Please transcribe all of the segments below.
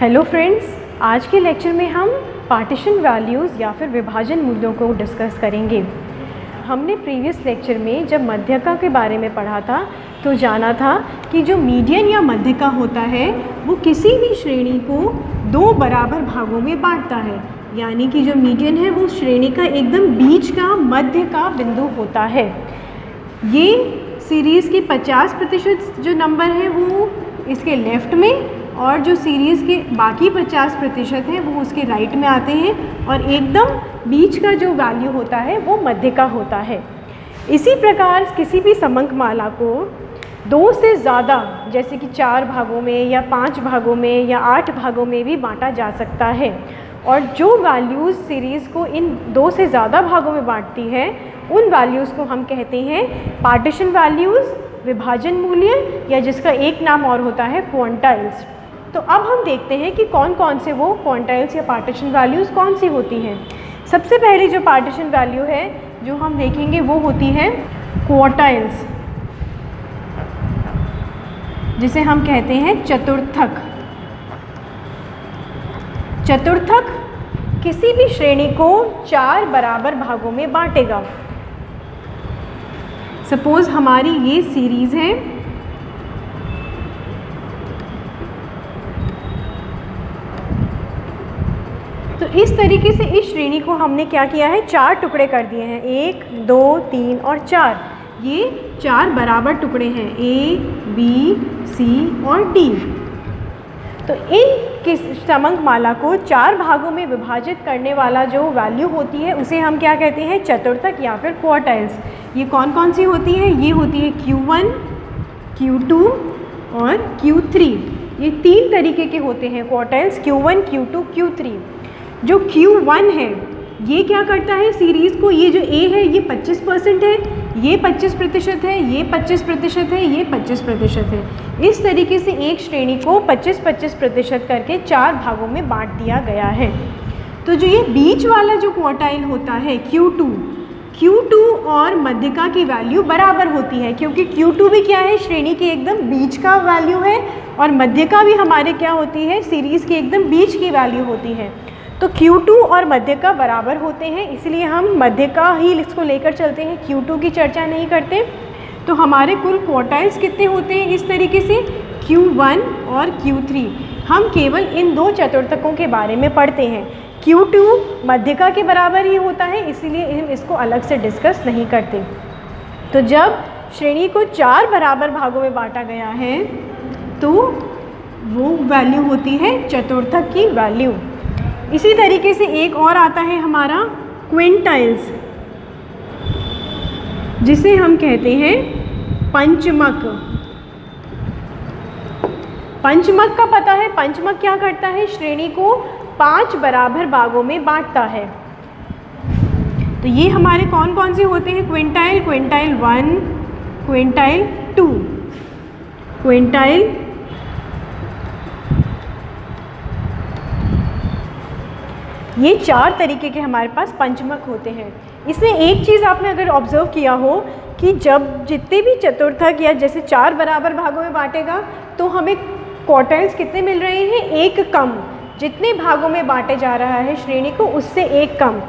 Hello friends, आज के lecture में हम पार्टीशन वैल्यूज़ या फिर विभाजन मूल्यों को डिस्कस करेंगे। हमने प्रीवियस लेक्चर में जब मध्यका के बारे में पढ़ा था तो जाना था कि जो मीडियन या मध्यका होता है वो किसी भी श्रेणी को दो बराबर भागों में बांटता है, यानी कि जो मीडियन है वो श्रेणी का एकदम बीच का मध्य का बिंदु होता है। ये सीरीज़ की 50% जो नंबर है वो इसके लेफ़्ट में और जो सीरीज़ के बाकी 50% है वो उसके राइट में आते हैं और एकदम बीच का जो वैल्यू होता है वो मध्य का होता है। इसी प्रकार किसी भी समंकमाला को दो से ज़्यादा जैसे कि 4 भागों में या 5 भागों में या 8 भागों में भी बांटा जा सकता है, और जो वैल्यूज़ सीरीज़ को इन दो से ज़्यादा भागों में बांटती है उन वैल्यूज़ को हम कहते हैं पार्टीशन वैल्यूज़, विभाजन मूल्य, या जिसका एक नाम और होता है क्वांटाइल्स। तो अब हम देखते हैं कि कौन कौन से वो क्वांटाइल्स या पार्टीशन वैल्यूज़ कौन सी होती हैं। सबसे पहले जो पार्टीशन वैल्यू है जो हम देखेंगे वो होती है क्वार्टाइल्स, जिसे हम कहते हैं चतुर्थक। चतुर्थक किसी भी श्रेणी को 4 बराबर भागों में बांटेगा। सपोज हमारी ये सीरीज़ है, तो इस तरीके से इस श्रेणी को हमने क्या किया है, 4 टुकड़े कर दिए हैं, 1, 2, 3 और 4। ये 4 बराबर टुकड़े हैं, A, B, C और D। तो इन समंकमाला को 4 भागों में विभाजित करने वाला जो वैल्यू होती है उसे हम क्या कहते हैं, चतुर्थक या फिर क्वार्टाइल्स। ये कौन कौन सी होती है, ये होती है Q1, Q2 और Q3। ये 3 तरीके के होते हैं क्वार्टाइल्स, Q1, Q2, Q3। जो Q1 है ये क्या करता है सीरीज़ को, ये जो A है ये 25% है, ये 25% है, ये 25% है, ये 25% है। इस तरीके से एक श्रेणी को 25-25% करके 4 भागों में बांट दिया गया है। तो जो ये बीच वाला जो क्वार्टाइल होता है Q2 और मध्यका की वैल्यू बराबर होती है, क्योंकि Q2 भी क्या है, श्रेणी के एकदम बीच का वैल्यू है, और मध्यका भी हमारे क्या होती है, सीरीज़ के एकदम बीच की वैल्यू होती है। तो Q2 और मध्यका बराबर होते हैं, इसलिए हम मध्यका ही इसको लेकर चलते हैं, Q2 की चर्चा नहीं करते। तो हमारे कुल क्वार्टाइल्स कितने होते हैं इस तरीके से, Q1 और Q3। हम केवल इन दो चतुर्थकों के बारे में पढ़ते हैं। Q2 मध्यका के बराबर ही होता है, इसीलिए हम इसको अलग से डिस्कस नहीं करते। तो जब श्रेणी को 4 बराबर भागों में बांटा गया है तो वो वैल्यू होती है चतुर्थक की वैल्यू। इसी तरीके से एक और आता है हमारा क्विंटाइल्स, जिसे हम कहते हैं पंचमक। पंचमक का पता है, पंचमक क्या करता है, श्रेणी को 5 बराबर भागों में बांटता है। तो ये हमारे कौन कौन से होते हैं, क्विंटाइल 1, क्विंटाइल 2, क्विंटाइल, ये 4 तरीके के हमारे पास पंचमक होते हैं। इसमें एक चीज़ आपने अगर ऑब्ज़र्व किया हो कि जब जितने भी चतुर्थक या जैसे 4 बराबर भागों में बांटेगा तो हमें क्वार्टाइल्स कितने मिल रहे हैं, 1 कम। जितने भागों में बांटे जा रहा है श्रेणी को उससे 1 कम।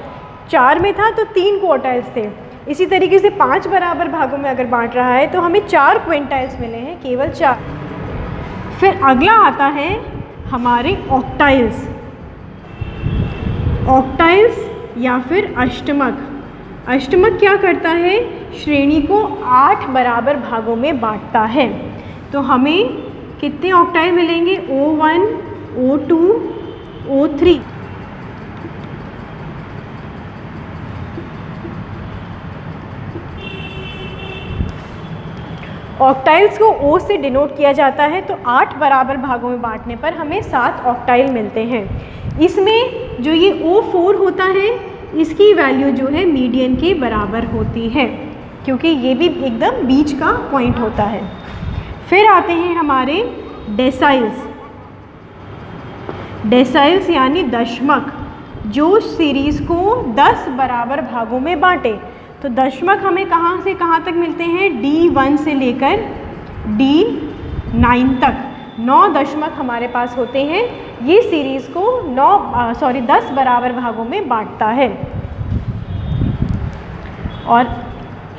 4 में था तो 3 क्वार्टाइल्स थे, इसी तरीके से 5 बराबर भागों में अगर बांट रहा है तो हमें 4 क्विंटाइल्स मिले हैं, केवल 4। फिर अगला आता है हमारे ऑक्टाइल्स। ऑक्टाइल्स या फिर अष्टमक। अष्टमक क्या करता है, श्रेणी को 8 बराबर भागों में बांटता है। तो हमें कितने ऑक्टाइल मिलेंगे, O1, O2, O3। ऑक्टाइल्स को O से डिनोट किया जाता है, तो 8 बराबर भागों में बांटने पर हमें 7 ऑक्टाइल मिलते हैं। इसमें जो ये O4 होता है इसकी वैल्यू जो है मीडियन के बराबर होती है, क्योंकि ये भी एकदम बीच का पॉइंट होता है। फिर आते हैं हमारे डेसाइल्स। डेसाइल्स यानी दशमक, जो सीरीज़ को 10 बराबर भागों में बांटे। तो दशमक हमें कहाँ से कहाँ तक मिलते हैं, D1 से लेकर D9 तक। 9 दशमलव हमारे पास होते हैं। ये सीरीज़ को 10 बराबर भागों में बांटता है। और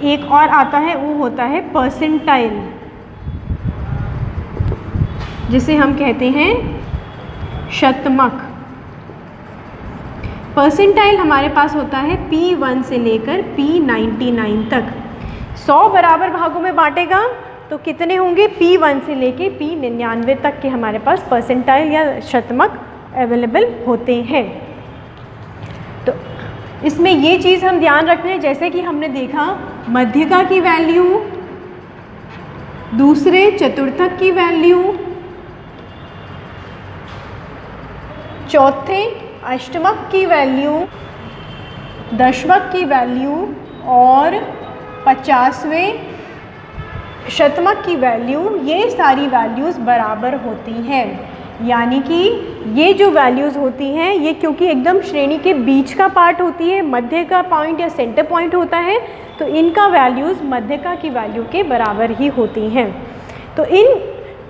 एक और आता है, वो होता है परसेंटाइल, जिसे हम कहते हैं शतमक। परसेंटाइल हमारे पास होता है P1 से लेकर P99 तक। 100 बराबर भागों में बांटेगा तो कितने होंगे? P1 से लेके P99 तक के हमारे पास परसेंटाइल या शतमक अवेलेबल होते हैं। तो इसमें ये चीज़ हम ध्यान रखते हैं, जैसे कि हमने देखा मध्यका की वैल्यू, दूसरे चतुर्थक की वैल्यू, चौथे अष्टमक की वैल्यू, दशमक की वैल्यू और 50वें शतमक की वैल्यू, ये सारी वैल्यूज़ बराबर होती हैं। यानी कि ये जो वैल्यूज़ होती हैं ये क्योंकि एकदम श्रेणी के बीच का पार्ट होती है, मध्य का पॉइंट या सेंटर पॉइंट होता है, तो इनका वैल्यूज़ मध्यका की वैल्यू के बराबर ही होती हैं। तो इन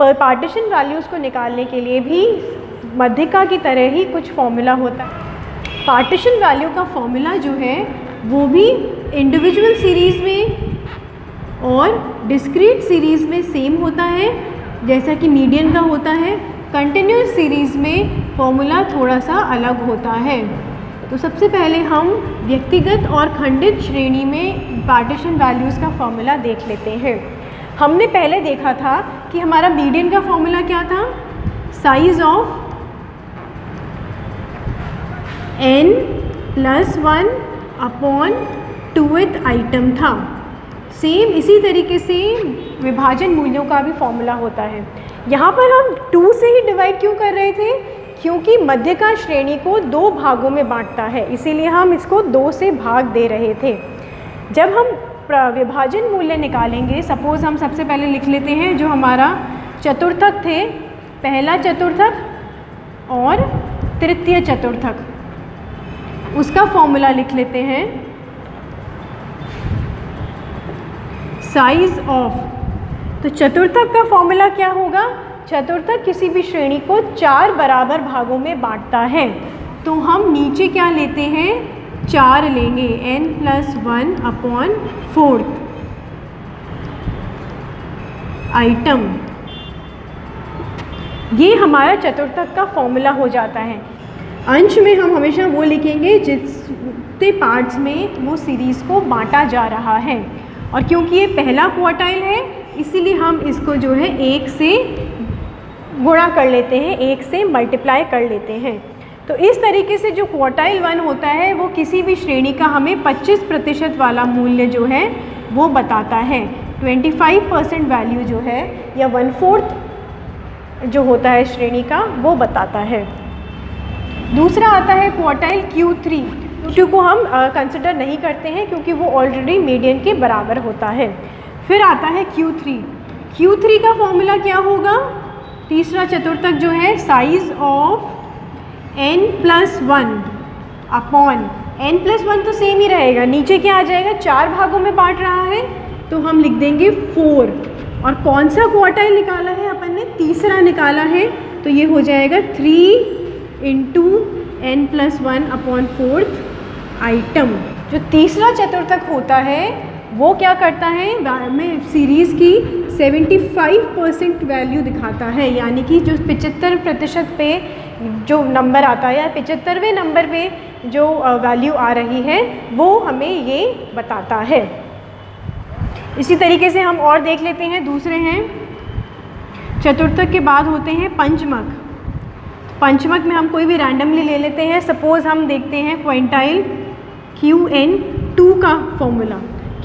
पार्टीशन वैल्यूज़ को निकालने के लिए भी मध्यका की तरह ही कुछ फॉर्मूला होता है। पार्टीशन वैल्यू का फॉर्मूला जो है वो भी इंडिविजुअल सीरीज़ में और डिस्क्रीट सीरीज़ में सेम होता है, जैसा कि मीडियन का होता है। कंटिन्यूस सीरीज़ में फॉर्मूला थोड़ा सा अलग होता है। तो सबसे पहले हम व्यक्तिगत और खंडित श्रेणी में पार्टीशन वैल्यूज़ का फॉर्मूला देख लेते हैं। हमने पहले देखा था कि हमारा मीडियन का फॉर्मूला क्या था? Size of n+1 upon 2th item था। सेम इसी तरीके से विभाजन मूल्यों का भी फॉर्मूला होता है। यहाँ पर हम 2 से ही डिवाइड क्यों कर रहे थे? क्योंकि मध्यका श्रेणी को 2 भागों में बांटता है, इसीलिए हम इसको 2 से भाग दे रहे थे। जब हम विभाजन मूल्य निकालेंगे, सपोज़ हम सबसे पहले लिख लेते हैं जो हमारा चतुर्थक थे, पहला चतुर्थक और तृतीय चतुर्थक, उसका फॉर्मूला लिख लेते हैं। साइज ऑफ, तो चतुर्थक का फॉर्मूला क्या होगा? चतुर्थक किसी भी श्रेणी को 4 बराबर भागों में बांटता है, तो हम नीचे क्या लेते हैं? 4 लेंगे, n+1 अपॉन 4th आइटम। ये हमारा चतुर्थक का फॉर्मूला हो जाता है। अंश में हम हमेशा वो लिखेंगे जितने पार्ट्स में वो सीरीज़ को बांटा जा रहा है, और क्योंकि ये पहला क्वार्टाइल है इसीलिए हम इसको जो है 1 से गुणा कर लेते हैं, 1 से मल्टीप्लाई कर लेते हैं। तो इस तरीके से जो क्वार्टाइल 1 होता है वो किसी भी श्रेणी का हमें 25% वाला मूल्य जो है वो बताता है। 25% वैल्यू जो है या 1/4 जो होता है श्रेणी का वो बताता है। दूसरा आता है क्वार्टाइल Q3। Q2 को हम कंसिडर नहीं करते हैं क्योंकि वो ऑलरेडी मीडियन के बराबर होता है। फिर आता है Q3। Q3 का फॉर्मूला क्या होगा? तीसरा चतुर्थक जो है size of n+1 upon n+1 तो सेम ही रहेगा, नीचे क्या आ जाएगा? 4 भागों में बांट रहा है तो हम लिख देंगे 4। और कौन सा क्वार्टाइल निकाला है अपन ने? तीसरा निकाला है, तो ये हो जाएगा 3 × n+1 अपॉन 4th आइटम। जो तीसरा चतुर्थक होता है वो क्या करता है? में सीरीज़ की 75% वैल्यू दिखाता है, यानी कि जो 75% पे जो नंबर आता है या 75वें नंबर पे जो वैल्यू आ रही है वो हमें ये बताता है। इसी तरीके से हम और देख लेते हैं। दूसरे हैं चतुर्थक के बाद होते हैं पंचमक। पंचमक में हम कोई भी रैंडमली ले लेते हैं। सपोज़ हम देखते हैं क्विंटाइल Qn2 का फॉर्मूला।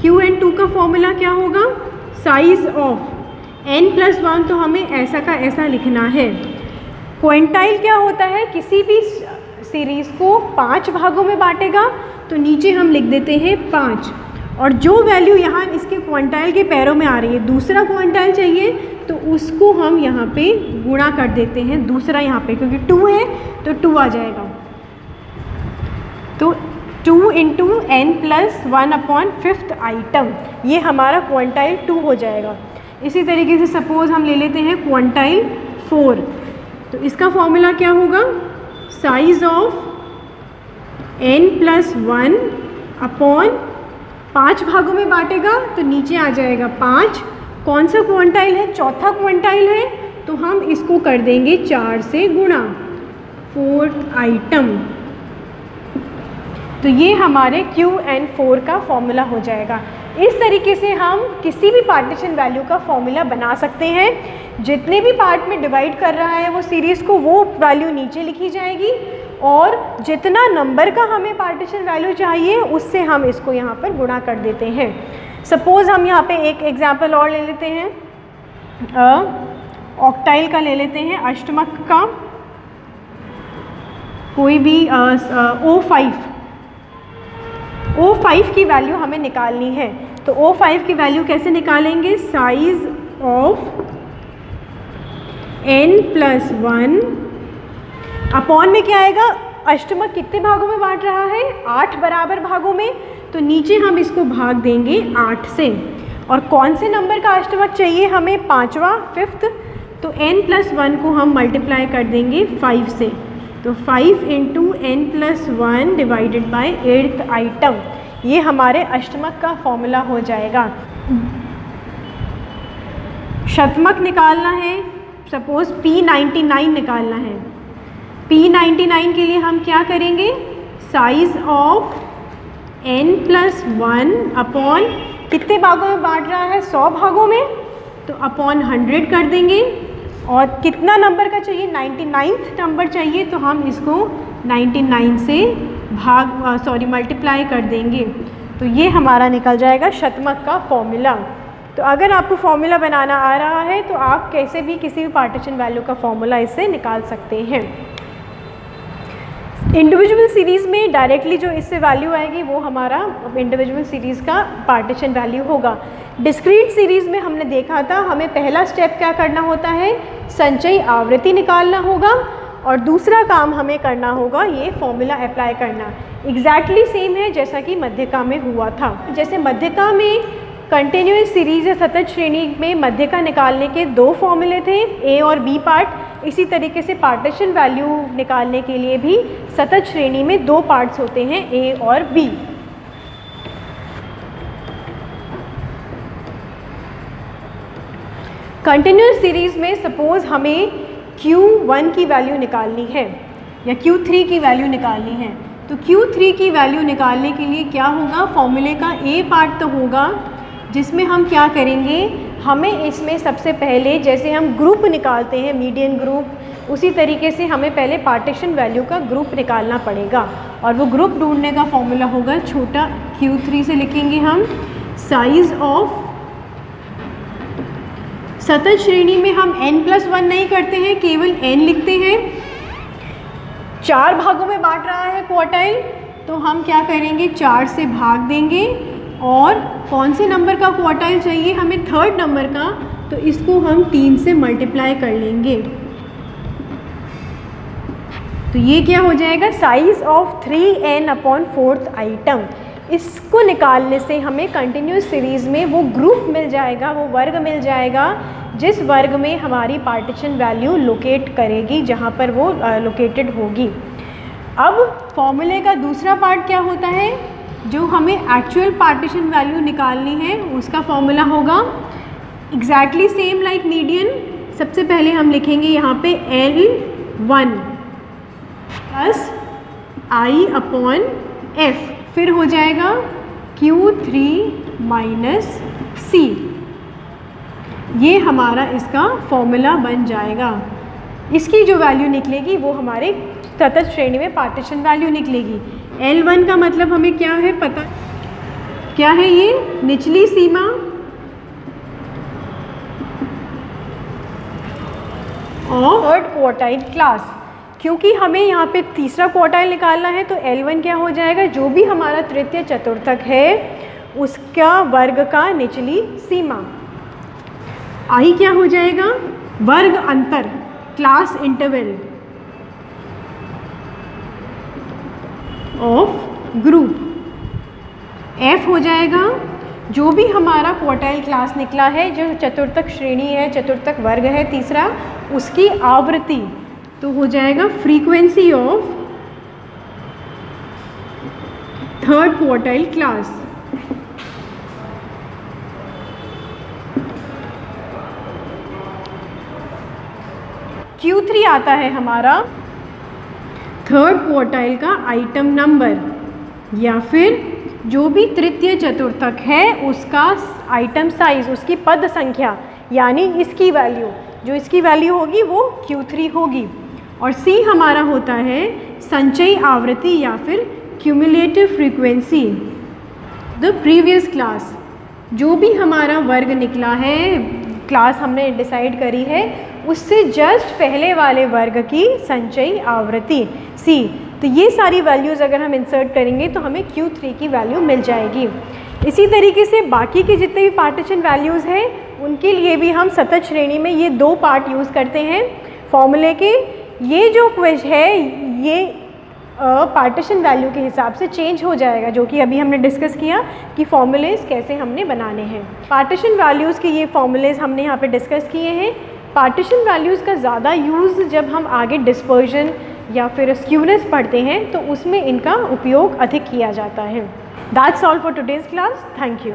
Qn2 का फॉर्मूला क्या होगा? साइज ऑफ n+1 तो हमें ऐसा का ऐसा लिखना है। क्विंटाइल क्या होता है? किसी भी सीरीज़ को 5 भागों में बांटेगा, तो नीचे हम लिख देते हैं 5। और जो वैल्यू यहाँ इसके क्विंटाइल के पैरों में आ रही है, दूसरा क्विंटाइल चाहिए तो उसको हम यहाँ पे गुणा कर देते हैं। दूसरा यहाँ पे क्योंकि 2 है तो 2 आ जाएगा, तो 2 × n+1 अपॉन 5th आइटम, ये हमारा क्विंटाइल 2 हो जाएगा। इसी तरीके से सपोज़ हम ले लेते हैं क्विंटाइल 4। तो इसका फॉर्मूला क्या होगा, साइज ऑफ n+1 अपॉन 5 भागों में बांटेगा तो नीचे आ जाएगा 5। कौन सा क्वांटाइल है, चौथा क्वांटाइल है, तो हम इसको कर देंगे 4 से गुणा, 4th आइटम। तो ये हमारे Qn4 का फॉर्मूला हो जाएगा। इस तरीके से हम किसी भी पार्टीशन वैल्यू का फॉर्मूला बना सकते हैं। जितने भी पार्ट में डिवाइड कर रहा है वो सीरीज़ को, वो वैल्यू नीचे लिखी जाएगी और जितना नंबर का हमें पार्टीशन वैल्यू चाहिए उससे हम इसको यहाँ पर गुणा कर देते हैं। सपोज़ हम यहाँ पे एक एग्जाम्पल और ले लेते हैं, ऑक्टाइल का ले लेते हैं, अष्टमक का कोई भी O5 की वैल्यू हमें निकालनी है। तो O5 की वैल्यू कैसे निकालेंगे, साइज ऑफ n+1 अपॉन में क्या आएगा, अष्टमक कितने भागों में बांट रहा है, 8 बराबर भागों में, तो नीचे हम इसको भाग देंगे 8 से। और कौन से नंबर का अष्टमक चाहिए हमें, 5वां, 5th, तो n+1 को हम मल्टीप्लाई कर देंगे 5 से। तो 5 × n+1 divided by 8th item, ये हमारे अष्टमक का फॉर्मूला हो जाएगा। शतमक निकालना है, सपोज़ P99 निकालना है। P99 के लिए हम क्या करेंगे, साइज ऑफ n+1 अपॉन कितने भागों में बांट रहा है, 100 भागों में, तो अपॉन 100 कर देंगे। और कितना नंबर का चाहिए, 99th नंबर चाहिए, तो हम इसको 99 से मल्टीप्लाई कर देंगे। तो ये हमारा निकल जाएगा शतमक का फॉर्मूला। तो अगर आपको फॉर्मूला बनाना आ रहा है तो आप कैसे भी किसी भी पार्टीशन वैल्यू का फॉर्मूला इससे निकाल सकते हैं। इंडिविजुअल सीरीज़ में डायरेक्टली जो इससे वैल्यू आएगी वो हमारा इंडिविजुअल सीरीज़ का पार्टीशन वैल्यू होगा। डिस्क्रीट सीरीज़ में हमने देखा था, हमें पहला स्टेप क्या करना होता है, संचयी आवृत्ति निकालना होगा और दूसरा काम हमें करना होगा ये फॉर्मूला अप्लाई करना। एग्जैक्टली सेम है जैसा कि मध्यका में हुआ था। जैसे मध्यका में कंटिन्यूस सीरीज़ या सतत श्रेणी में मध्यका निकालने के 2 फॉर्मूले थे, ए और बी पार्ट, इसी तरीके से पार्टीशन वैल्यू निकालने के लिए भी सतत श्रेणी में 2 पार्ट्स होते हैं, ए और बी। कंटिन्यूस सीरीज़ में सपोज़ हमें Q1 की वैल्यू निकालनी है या Q3 की वैल्यू निकालनी है, तो Q3 की वैल्यू निकालने के लिए क्या होगा, फॉर्मूले का ए पार्ट तो होगा जिसमें हम क्या करेंगे, हमें इसमें सबसे पहले जैसे हम ग्रुप निकालते हैं मीडियन ग्रुप, उसी तरीके से हमें पहले पार्टीशन वैल्यू का ग्रुप निकालना पड़ेगा। और वो ग्रुप ढूंढने का फॉर्मूला होगा, छोटा Q3 से लिखेंगे हम साइज ऑफ, सतत श्रेणी में हम n+1 नहीं करते हैं, केवल n लिखते हैं। 4 भागों में बांट रहा है क्वार्टाइल, तो हम क्या करेंगे, 4 से भाग देंगे। और कौन से नंबर का क्वार्टाइल चाहिए हमें, 3rd नंबर का, तो इसको हम 3 से मल्टीप्लाई कर लेंगे। तो ये क्या हो जाएगा, size of 3n upon 4th item. इसको निकालने से हमें कंटिन्यूस सीरीज़ में वो ग्रुप मिल जाएगा, वो वर्ग मिल जाएगा जिस वर्ग में हमारी पार्टीशन वैल्यू लोकेट करेगी, जहाँ पर वो लोकेटेड होगी। अब फॉर्मूले का दूसरा पार्ट क्या होता है, जो हमें एक्चुअल पार्टीशन वैल्यू निकालनी है, उसका फॉर्मूला होगा एग्जैक्टली सेम लाइक मीडियन। सबसे पहले हम लिखेंगे यहाँ पे L1 plus I upon F, फिर हो जाएगा Q3 माइनस C। ये हमारा इसका फॉर्मूला बन जाएगा। इसकी जो वैल्यू निकलेगी वो हमारे सतत श्रेणी में पार्टीशन वैल्यू निकलेगी। L1 का मतलब हमें क्या है पता, क्या है ये, निचली सीमा और 3rd क्वार्टाइल क्लास। क्योंकि हमें यहाँ पे तीसरा क्वार्टाइल निकालना है तो L1 क्या हो जाएगा, जो भी हमारा तृतीय चतुर्थक है उसका वर्ग का निचली सीमा। I क्या हो जाएगा, वर्ग अंतर, class interval of group. F हो जाएगा जो भी हमारा क्वार्टाइल क्लास निकला है, जो चतुर्थक श्रेणी है, चतुर्थक वर्ग है तीसरा, उसकी आवृत्ति तो हो जाएगा frequency of third quartile class. Q3 आता है हमारा थर्ड क्वार्टाइल का आइटम नंबर, या फिर जो भी तृतीय चतुर्थक है उसका आइटम साइज, उसकी पद संख्या, यानी इसकी वैल्यू, जो इसकी वैल्यू होगी वो Q3 होगी। और C हमारा होता है संचयी आवृत्ति या फिर cumulative frequency the previous class. जो भी हमारा वर्ग निकला है, क्लास हमने डिसाइड करी है, उससे जस्ट पहले वाले वर्ग की संचयी आवृत्ति C। तो ये सारी वैल्यूज़ अगर हम इंसर्ट करेंगे तो हमें Q3 की वैल्यू मिल जाएगी। इसी तरीके से बाकी के जितने भी पार्टीशन वैल्यूज़ हैं उनके लिए भी हम सतत श्रेणी में ये दो पार्ट यूज़ करते हैं फॉर्मूले के। ये जो क्वेश्चन है ये पार्टीशन वैल्यू के हिसाब से चेंज हो जाएगा, जो कि अभी हमने डिस्कस किया कि फॉर्मूलेज़ कैसे हमने बनाने हैं। पार्टीशन वैल्यूज़ के ये फॉर्मूलेज़ हमने यहाँ पे डिस्कस किए हैं। पार्टीशन वैल्यूज़ का ज़्यादा यूज़ जब हम आगे डिस्पर्जन या फिर स्क्यूनेस पढ़ते हैं तो उसमें इनका उपयोग अधिक किया जाता है। That's all for today's class. Thank you.